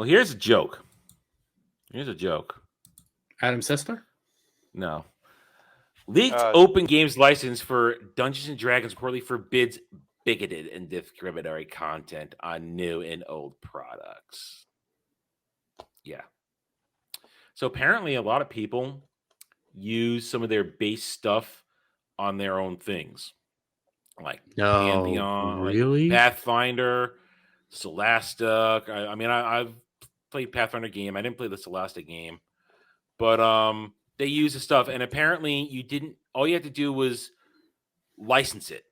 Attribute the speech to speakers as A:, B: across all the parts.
A: Well, here's a joke. Here's a joke.
B: Adam Sessler?
A: No. Leaked open games license for Dungeons and Dragons reportedly forbids bigoted and discriminatory content on new and old products. Yeah. So apparently a lot of people use some of their base stuff on their own things. Like Pantheon,
B: really?
A: like Pathfinder, Scholastic. I've played Pathfinder game. I didn't play the Scholastic game. But they use the stuff, and apparently all you had to do was license it.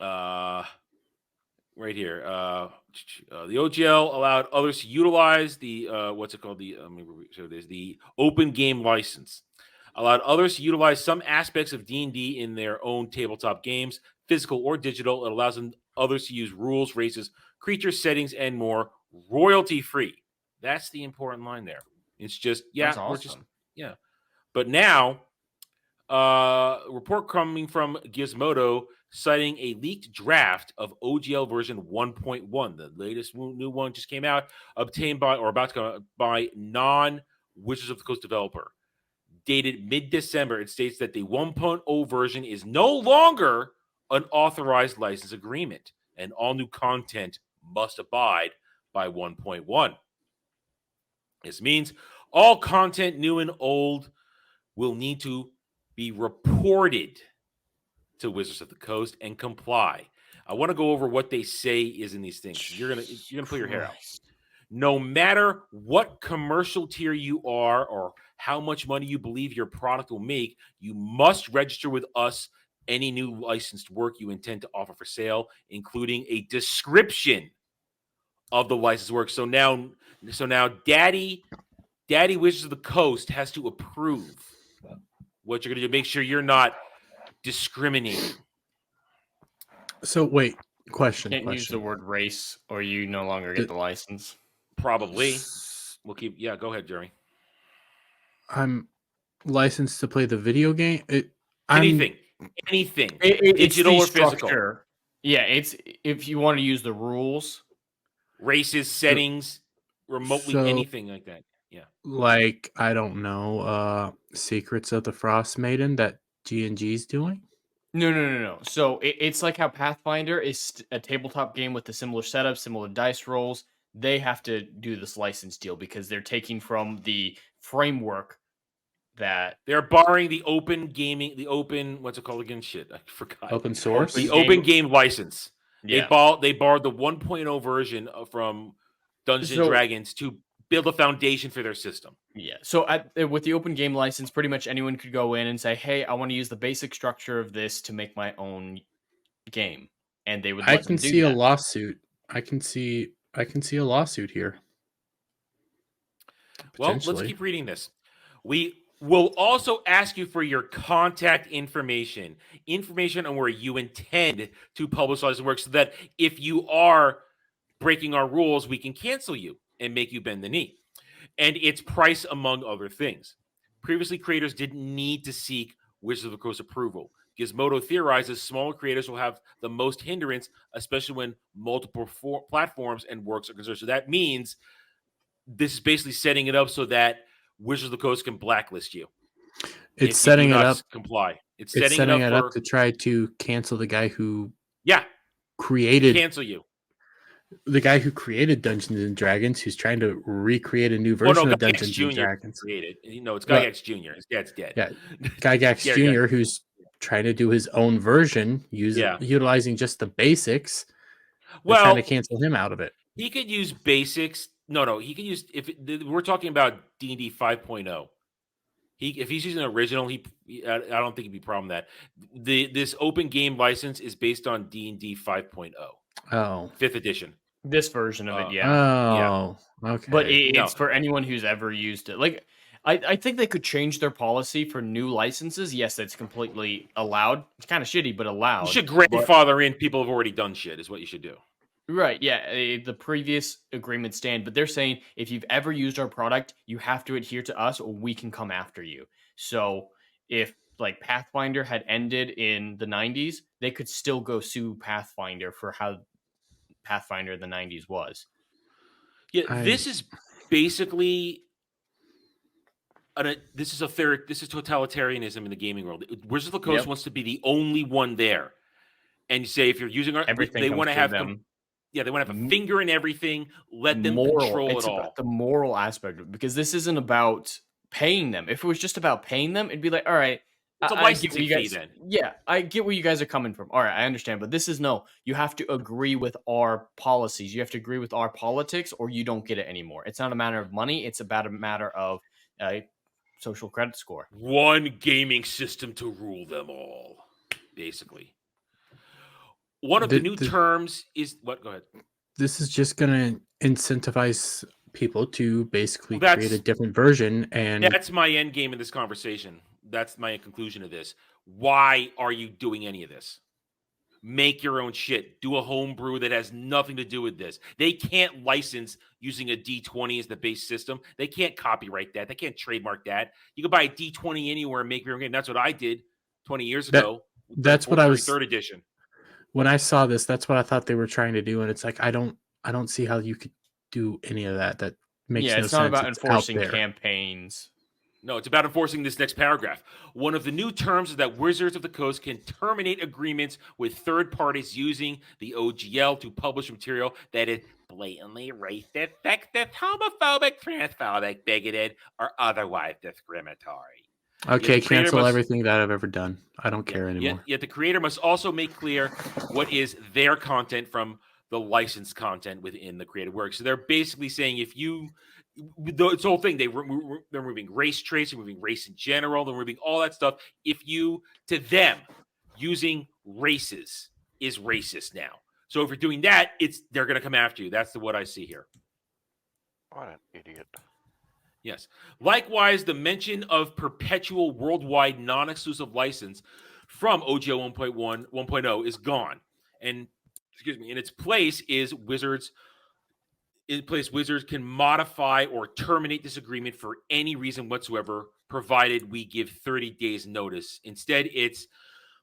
A: Right here. The OGL allowed others to utilize the what's it called? The open game license. Allowed others to utilize some aspects of D&D in their own tabletop games, physical or digital. It allows others to use rules, races, creatures, settings, and more royalty free. That's the important line there. It's just
C: That's awesome.
A: But now, report coming from Gizmodo citing a leaked draft of OGL version 1.1, the latest new one just came out, obtained by or about to come out by non-Wizards of the Coast developer. Dated mid-December, it states that the 1.0 version is no longer an authorized license agreement, and all new content must abide by 1.1. This means all content, new and old, will need to be reported to Wizards of the Coast and comply. I want to go over what they say is in these things. You're gonna pull your hair out. No matter what commercial tier you are or how much money you believe your product will make, you must register with us any new licensed work you intend to offer for sale, including a description of the licensed work. So now Daddy Wizards of the Coast has to approve what you're going to do. Make sure you're not discriminating.
B: So wait, question.
C: Can't use the word race, or you no longer get the license.
A: Probably. We'll keep. Yeah, go ahead, Jeremy.
B: I'm licensed to play the video game.
A: Anything, digital or physical.
C: Yeah, it's if you want to use the rules,
A: races, settings, remotely anything like that. Yeah,
B: like I don't know, Secrets of the Frost Maiden that G&G's doing.
C: No. So it's like how Pathfinder is a tabletop game with a similar setup, similar dice rolls. They have to do this license deal because they're taking from the framework that
A: they're borrowing the open gaming, the open what's it called again? Shit, I forgot.
B: Open source,
A: open game license.
C: Yeah.
A: They borrowed the 1.0 version from Dungeons and Dragons to build a foundation for their system.
C: Yeah. So with the open game license, pretty much anyone could go in and say, "Hey, I want to use the basic structure of this to make my own game," and they would.
B: I can see a lawsuit. I can see a lawsuit here.
A: Well, let's keep reading this. We will also ask you for your contact information on where you intend to publicize the work, so that if you are breaking our rules, we can cancel you and make you bend the knee. And its price, among other things. Previously, creators didn't need to seek Wizards of the Coast approval. Gizmodo theorizes smaller creators will have the most hindrance, especially when multiple platforms and works are considered. So that means this is basically setting it up so that Wizards of the Coast can blacklist you.
B: It's setting it up.
A: Comply.
B: It's setting it up to try to cancel the guy who
A: created cancel you.
B: The guy who created Dungeons and Dragons, who's trying to recreate a new version of Dungeons and Dragons.
A: It's Gygax Jr. His dad's dead.
B: Yeah, Gygax Jr., who's trying to do his own version, utilizing just the basics. Well, trying to cancel him out of it.
A: He could use basics. No, he could use we're talking about D&D 5.0. If he's using the original, I don't think it'd be a problem that this open game license is based on D&D 5.0.
B: Oh,
A: 5th edition.
C: This version of it, yeah.
B: Oh, yeah. Okay.
C: But it's for anyone who's ever used it. Like, I think they could change their policy for new licenses. Yes, that's completely allowed. It's kind of shitty, but allowed.
A: You should grandfather in people who've already done shit is what you should do.
C: Right, yeah. The previous agreements stand, but they're saying if you've ever used our product, you have to adhere to us or we can come after you. So if like Pathfinder had ended in the 90s, they could still go sue Pathfinder for how Pathfinder in the 90s was.
A: Yeah, this is basically this is totalitarianism in the gaming world. Wizards of the Coast wants to be the only one there, and you say if you're using
C: everything,
A: they want to have
C: them.
A: They want to have a finger in everything. Let them control it all.
C: About the moral aspect of it, because this isn't about paying them. If it was just about paying them, it'd be like, all right,
A: it's a licensing fee then.
C: Yeah, I get where you guys are coming from. All right, I understand. But this is no. You have to agree with our policies. You have to agree with our politics, or you don't get it anymore. It's not a matter of money. It's about a matter of social credit score.
A: One gaming system to rule them all, basically. One of the new terms is what? Go ahead.
B: This is just going to incentivize people to basically create a different version, and
A: that's my end game in this conversation. That's my conclusion of this. Why are you doing any of this? Make your own shit. Do a homebrew that has nothing to do with this. They can't license using a D20 as the base system. They can't copyright that. They can't trademark that. You can buy a D20 anywhere and make your own game. That's what I did 20 years ago.
B: That's what I was.
A: Third edition.
B: When I saw this, that's what I thought they were trying to do, and it's like I don't see how you could do any of that. That makes no sense.
C: It's not about enforcing campaigns.
A: No, it's about enforcing this next paragraph. One of the new terms is that Wizards of the Coast can terminate agreements with third parties using the OGL to publish material that is blatantly racist, sexist, homophobic, transphobic, bigoted, or otherwise discriminatory.
B: Okay, cancel everything that I've ever done. I don't care anymore.
A: Yet the creator must also make clear what is their content from the licensed content within the created work. So they're basically saying it's the whole thing. They're removing race traits, they're removing race in general, they're removing all that stuff. To them, using races is racist now. So if you're doing that, they're going to come after you. That's what I see here.
D: What an idiot.
A: Yes. Likewise, the mention of perpetual worldwide non-exclusive license from OGL 1.1 is gone. And in its place Wizards can modify or terminate this agreement for any reason whatsoever, provided we give 30 days notice. Instead, it's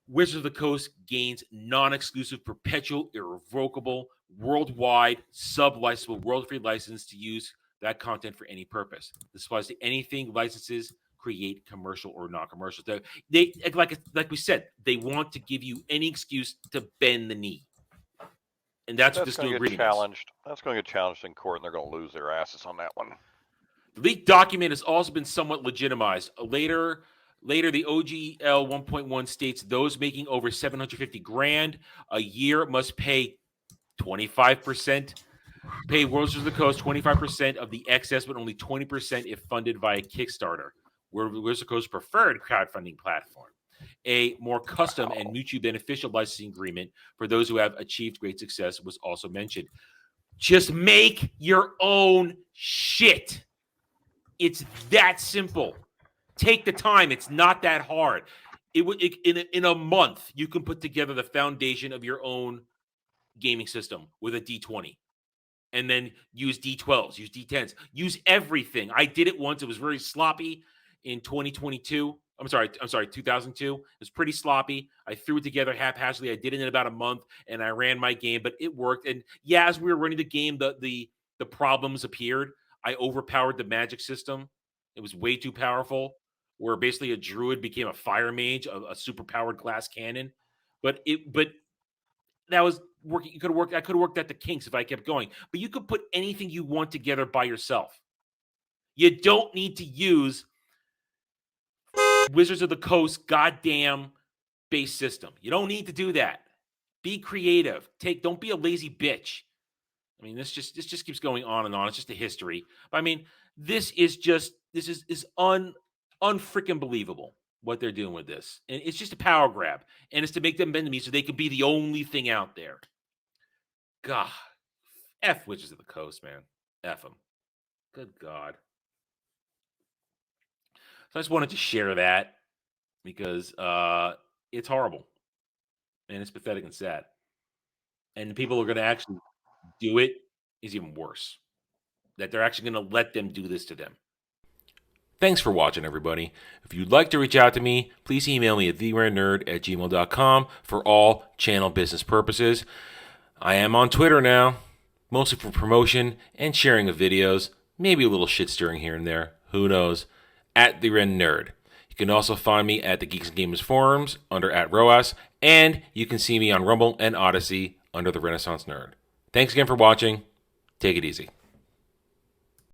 A: Wizards of the Coast gains non-exclusive, perpetual, irrevocable, worldwide, sub-licensable, world-free license to use that content for any purpose. This applies to anything licenses create, commercial or non-commercial. They like we said, they want to give you any excuse to bend the knee. And that's what this new agreement is.
D: That's going to get challenged in court, and they're going to lose their asses on that one.
A: The leaked document has also been somewhat legitimized. Later, the OGL 1.1 states those making over $750,000 a year must pay 25%. Pay Wizards of the Coast 25% of the excess, but only 20% if funded via Kickstarter, where Wizards of the Coast's preferred crowdfunding platform. A more custom and mutually beneficial licensing agreement for those who have achieved great success was also mentioned. Just make your own shit. It's that simple. Take the time. It's not that hard. In a month, you can put together the foundation of your own gaming system with a D20. And then use D12s, use D10s, use everything. I did it once. It was very sloppy in 2022. I'm sorry, 2002. It was pretty sloppy. I threw it together haphazardly. I did it in about a month, and I ran my game, but it worked. And yeah, as we were running the game, the problems appeared. I overpowered the magic system. It was way too powerful, where basically a druid became a fire mage, a super powered glass cannon. But that was working. You could have worked. I could have worked at the kinks if I kept going. But you could put anything you want together by yourself. You don't need to use Wizards of the Coast goddamn base system. You don't need to do that. Be creative. Don't be a lazy bitch. I mean, this just keeps going on and on. It's just a history. But I mean, this is unfreaking believable what they're doing with this. And it's just a power grab. And it's to make them bend to me so they can be the only thing out there. God. F Wizards of the Coast, man. F them. Good God. So I just wanted to share that because it's horrible. And it's pathetic and sad. And the people who are going to actually do it is even worse. That they're actually going to let them do this to them. Thanks for watching, everybody. If you'd like to reach out to me, please email me at therarenerd@gmail.com for all channel business purposes. I am on Twitter now. mostly for promotion and sharing of videos, maybe a little shit stirring here and there, who knows, at The Ren Nerd. You can also find me at the Geeks and Gamers forums under @ROAS, and you can see me on Rumble and Odyssey under The Renaissance Nerd. Thanks again for watching. Take it easy.